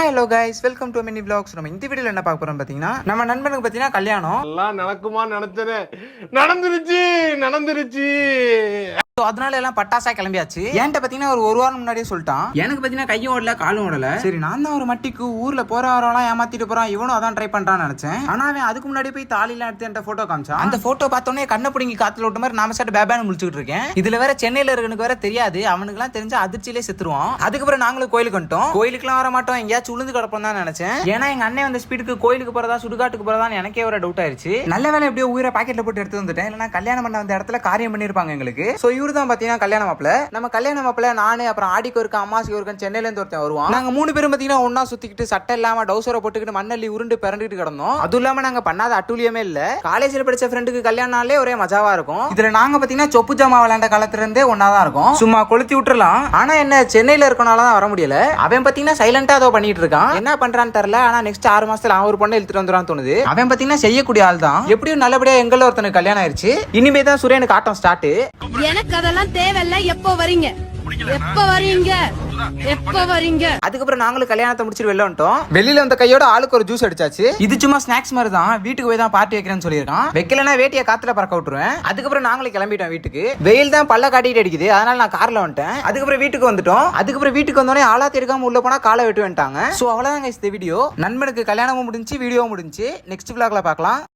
Hi hello guys, welcome to mini vlogs. நம்ம இந்த வீடியோல என்ன பார்க்க போறோம் பாத்தீங்கன்னா, நம்ம நண்பனுக்கு பாத்தீங்கன்னா கல்யாணம் எல்லாம் நடக்குமா நினைச்சனே, நடந்துருச்சு. அதனால எல்லாம் பட்டாசா கிளம்பியாச்சு. என்கிட்ட பாத்தீங்கன்னா ஒரு வாரம் முன்னாடியே சொல்லிட்டான். எனக்கு பாத்தீங்கன்னா கையும் ஓடல காலும் ஓடல. சரி நான் தான் ஒரு மட்டிக்கு ஊர்ல போற வரவெல்லாம் ஏமாத்திட்டு போறான், இவனும் அதான் ட்ரை பண்றான்னு நினைச்சேன். ஆனா அவன் அதுக்கு முன்னாடி போய் தாலிலாம் எடுத்து என்கிட்ட போட்டோ காமிச்சான். அந்த போட்டோ பார்த்தோன்னே கண்ணை பிடிங்கி காத்துல விட்ட மாதிரி நாம சாட்டு பேபான்னு முடிச்சுட்டு இருக்கேன். இதுல வேற சென்னையில இருக்கனுக்கு வேற தெரியாது, அவனுக்கு எல்லாம் தெரிஞ்ச அதிர்ச்சியிலே செத்துருவான். அதுக்கப்புறம் நாங்களும் கோயிலுக்கு வந்துட்டோம். கோயிலுக்குலாம் வர மாட்டோம், எங்கேயாச்சும் உளுந்து கிடப்போம் தான் நினைச்சேன். ஏன்னா எங்க அண்ணன் வந்த ஸ்பீடுக்கு கோயிலுக்கு போறதா சுடுகாட்டுக்கு போறதான்னு எனக்கே ஒரு டவுட் ஆயிருச்சு. நல்ல வேலை எப்படியோ உயிரை பாக்கெட்ல போட்டு எடுத்து வந்துட்டேன், இல்லைன்னா கல்யாணம் பண்ண வந்த இடத்துல காரியம் பண்ணிருப்பாங்க எங்களுக்கு. சோ இவரு தான் பாத்தீங்கன்னா கல்யாணம் மாப்பிள. நம்ம கல்யாண மாப்பிள நானு அப்புறம் ஆடிக்கு இருக்க அம்மாசிக்கு இருக்க சென்னையில இருந்து ஒருத்தன் வருவான். நாங்க 3 பேரும் பாத்தீங்கன்னா ஒன்னா சுத்திக்கிட்டு சட்டை இல்லாம டவுசரை போட்டுக்கிட்டு மண்ணள்ளி உருண்டு பிறண்டுட்டு கிடந்தோம். அதுவும் இல்லாம நாங்க பண்ணாத அட்டூழியமே இல்ல. காலேஜ்ல படிச்ச ஃப்ரெண்டுக்கு கல்யாணம்னாலே ஒரே மஜாவா இருக்கும். இதுல நாங்க பாத்தீங்கன்னா சொப்பு ஜாமா விளையாண்ட காலத்துல இருந்தே ஒன்னாதான் இருக்கும். சும்மா கொளுத்தி விட்டுறலாம். ஆனா என்ன சென்னையில இருக்கனாலதான் வர முடியல. அவன் பாத்தீங்கன்னா சைலண்டா ஏதோ பண்ணிட்டு இருக்கான். என்ன பண்றான்னு தெரியல. ஆனா நெக்ஸ்ட் 6 மாசத்துல அவன் ஒரு பொண்ணை இழுத்துட்டு வந்துடான்னு தோணுது. அவன் பாத்தீங்கன்னா செய்யக்கூடிய ஆள் தான். எப்படியும் நல்லபடியா எங்கள ஒருத்தனுக்கு கல்யாணம் ஆயிருச்சு. இனிமே தான் சூரியனுக்கு ஆட்டம் ஸ்டார்ட். எனக்கு அதெல்லாம் தேவையில்ல. எப்போ வரீங்க? அதுக்கப்புறம் நாங்களும் கல்யாணத்தை முடிச்சிட்டு வெளில வந்துட்டோம். வெளியில வந்த கையோட ஆளுக்கு ஒரு ஜூஸ் அடிச்சாச்சு. இது சும்மா ஸ்நாக்ஸ் மாதிரி தான், வீட்டுக்கு போய் தான் பார்ட்டி வைக்கிறேன்னு சொல்லியிருக்கான். வைக்கலன்னா வேட்டியை காத்துல பறக்க விட்டுருவேன். அதுக்கப்புறம் நாங்களும் கிளம்பிட்டோம் வீட்டுக்கு. வெயில் தான் பல்ல காட்டிட்டு அடிக்குது, அதனால நான் கார்ல வந்துட்டேன். அதுக்கப்புறம் வீட்டுக்கு வந்துட்டோம். அதுக்கப்புறம் வீட்டுக்கு வந்தோடனே ஆளாத்தி இருக்காம உள்ள போனா காலை வெட்டு வந்துட்டாங்க. சோ அவ்வளவுதான் இந்த வீடியோ. நண்பனுக்கு கல்யாணமும் முடிஞ்சு, வீடியோவும் முடிஞ்சு. நெக்ஸ்ட் vlogல பார்க்கலாம்.